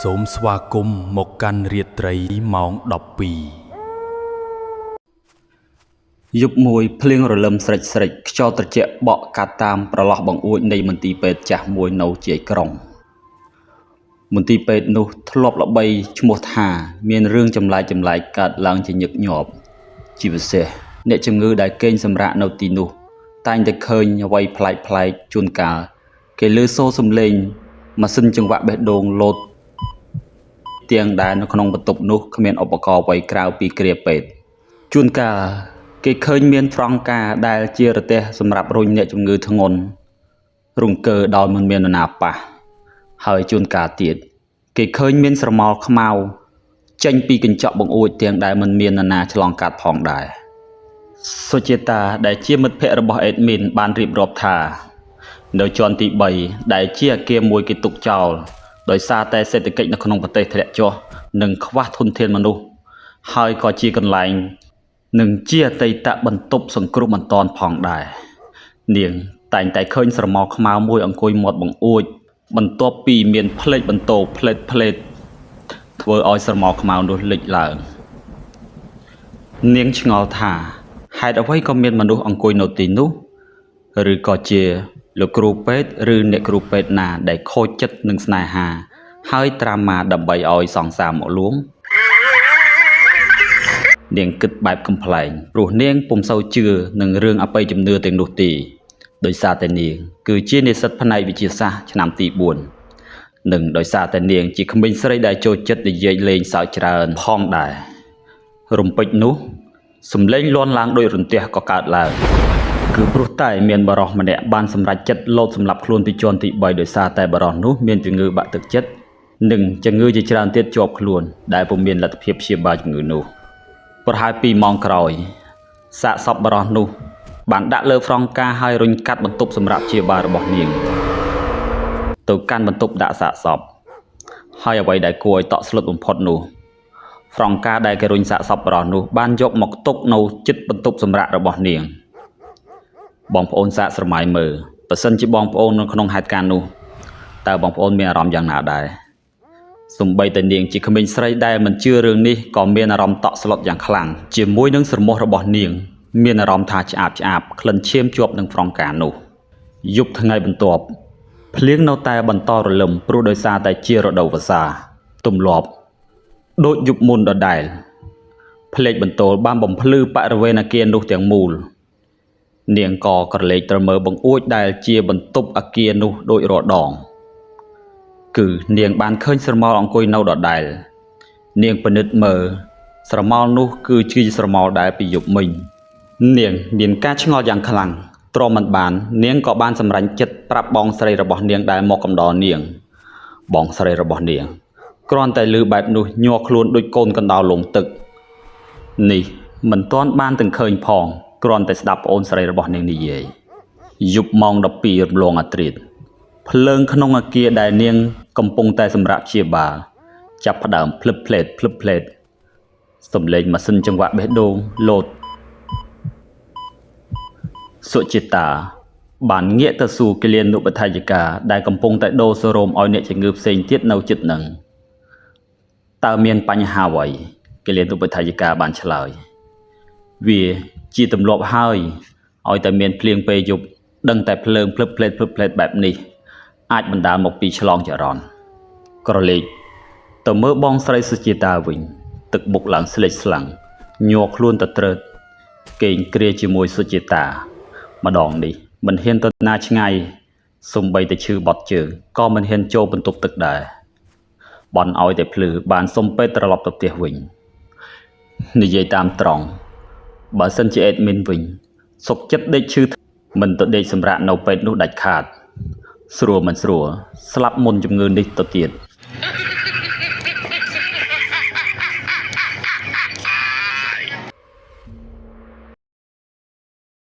សូមស្វាគមន៍មកកាន់រាត្រីម៉ោង12យប់មួយភ្លៀងរលឹមស្រេចខ្យល់ត្រជាក់បក់កាត់តាមប្រឡោះបង្អួចនៃមន្ទីរពេទ្យចាស់មួយនៅជាយក្រុងមន្ទីរពេទ្យនោះធ្លាប់ល្បីឈ្មោះថាមានរឿងចម្លែកកើតឡើងជាញឹកញាប់ជាពិសេសអ្នកជំងឺដែលគេងសម្រាកនៅទីនោះតែងតែឃើញអ្វីប្លែកជួនកាលគេឮសូរសំឡេងម៉ាស៊ីនចង្វាក់បេះដូងលោតទាំងដែលនៅក្នុងបន្ទប់នោះគ្មានឧបករណ៍អ្វីក្រៅពីគ្រាពេទ្យជួនកាលគេឃើញមានត្រង់ការដែលជារទេះសម្រាប់រុញអ្នកជំងឺធ្ងន់រង្គើដោយមិនមាននរណាប៉ះហើយជួនកាលទៀតគេឃើញមានស្រមោលខ្មៅចេញពីកញ្ចក់បង្អួចទាំងដែលមិនមាននរណាឆ្លងកាត់ផងដែរសុជាតាដែលជាមិត្តភក្តិរបស់អេដមីនបានរៀបរាប់ថានៅជាន់ទី3ដែលជាអគារមួយគេទុកចោលដោយសារតែសេដ្ឋកិច្ចនៅក្នុងប្រទេសធ្លាក់ចុះនិងខ្វះធនធានមនុស្សហើយក៏ជាកន្លែងនិងជាអតីតបន្ទប់សង្គ្រោះបន្ទាន់ផងដែរនាងតែងតែឃើញស្រមោលខ្មៅមួយអង្គុយមាត់បង្អួចបន្ទាប់ពីមានផ្លេកបន្ទោផ្លេតធ្វើឲ្យស្រមោលខ្មៅនោះលេចឡើងនាងឆ្ងល់ថាហេតុអ្វីក៏មានមនុស្សអង្គុយនៅទីនោះឬក៏ជាលោកគ្រូពេទ្យឬអ្នកគ្រូពេទ្យណាដែលខូចចិត្តនឹងស្នេហាហើយត្រាំមកដើម្បីឲ្យសង្សារមកលួងនាងគិតបែបកំប្លែងព្រោះនាងពុំសូវជឿនឹងរឿងអបិយជំនឿទាំងនោះទេដោយសារតែនាងគឺជានិស្សិតផ្នែកវិទ្យាសាស្ត្រឆ្នាំទី4និងដោយសារតែនាងជាក្មេងស្រីដែលចូលចិត្តនិយាយលេងសើចច្រើនផងដែររំពេចនោះសំឡេងលាន់ឡើងដោយរន្ទះក៏កើតឡើងគឺព្រោះតែមានបរិសម្នាក់បានសម្រេចចិត្តលោតសម្លាប់ខ្លួនពីជាន់ទី3ដោយសារតែបរិសនោះមានជំងឺបាក់ទឹកចិត្តនិងជំងឺជាច្រើនទៀតជាប់ខ្លួនដែលពុំមានលទ្ធភាពព្យាបាលជំងឺនោះប្រហែល2ម៉ោងក្រោយសាកសពបរិសនោះបានដាក់លើហ្វ្រង់ការហើយរុញកាត់បន្ទប់សម្រាប់ព្យាបាលរបស់នាងទៅកាន់បន្ទប់ដាក់សាកសពហើយអ្វីដែលគួរឲ្យតក់ស្លុតបំផុតនោះហ្វ្រង់ការដែលគេរុញសាកសពបរិសនោះបានយកមកទុកនៅជិតបន្ទប់សម្រាប់របស់នាងបងប្អូនសាកស្រមៃមើលបើសិនជាបងប្អូននៅក្នុងហេតុការណ៍នោះតើបងប្អូនមានអារម្មណ៍យ៉ាងណាដែរសូម្បីតែនាងជាក្មេងស្រីដែលមិនជឿរឿងនេះក៏មានអារម្មណ៍តក់ស្លុតយ៉ាងខ្លាំងជាមួយនឹងស្រមោះរបស់នាងមានអារម្មណ៍ថាឆ្អាបក្លិនឈាមជាប់នឹងហ្វ្រង់ការនោះយប់ថ្ងៃបន្ទាប់ភ្លៀងនៅតែបន្តរលឹមព្រោះដោយសារតែជារដូវវស្សាទម្លាប់ដូចយប់មុនដដែលផ្លេកបន្ទោលបានបំភ្លឺបរិវេណអគារនោះទាំងមូលនាងក៏ក្រឡេកទៅមើលបង្អួចដែលជាបន្ទប់អគារនោះដូចរាល់ដងគឺនាងបានឃើញស្រមោលអង្គុយនៅដដែលនាងពិនិត្យមើលស្រមោលនោះគឺជាស្រមោលដែលពីយប់មិញនាងមានការឆ្ងល់យ៉ាងខ្លាំងទ្រាំមិនបាននាងក៏បានសម្រេចចិត្តប្រាប់បងស្រីរបស់នាងដែលមកកំដរនាងបងស្រីរបស់នាងគ្រាន់តែឮបែបនោះញ័រខ្លួនដូចកូនកណ្ដោលលងទឹកនេះមិនទាន់បានទាំងឃើញផងគ្រាន់តែស្ដាប់ប្អូនស្រីរបស់នាងនិយាយយប់ម៉ោង12រំលងអាត្រៀតភ្លើងក្នុងអគារដែលនាងកំពុងតែសម្រាប់ព្យាបាលចាប់ផ្ដើមភ្លឹបភ្លេតសំឡេងម៉ាស៊ីនចង្វាក់បេះដូងលោតសុជាតាបានងាកទៅសួរគិលានុបដ្ឋាយិកាដែលកំពុងតែដូរសេរ៉ូមឲ្យអ្នកជំងឺផ្សេងទៀតនៅជិតនឹងតើមានបញ្ហាអ្វីគិលានុបដ្ឋាយិកាបានឆ្លើយវាជាទម្លាប់ហើយឲ្យតែមានភ្លៀងពេលយប់ដឹងតែភ្លើងភ្លឹបភ្លេតបែបនេះអាចបណ្ដាលមកពីឆ្លងចរន្តក្រឡេកទៅមើលបងស្រីសុជាតាវិញទឹកមុខឡើងស្លេកស្លាំងញ័រខ្លួនទៅត្រើតគេងគ្រាជាមួយសុជាតាម្ដងនេះមិនហ៊ានទៅណាឆ្ងាយសូម្បីតែឈឺបត់ជើងក៏មិនហ៊ានចូលបន្ទប់ទឹកដែរបន់ឲ្យតែភ្លឺបានសុំពេទ្យត្រឡប់ទៅផ្ទះវិញនិយាយតាមត្រង់បើសិនជាអេដមីនវិញសុខចិត្តដេកឈឺមិនទៅដេកសម្រាកនៅពេទ្យនោះដាច់ខាតស្រួលមិនស្រួលស្លាប់មុនជំងឺនេះទៅទៀត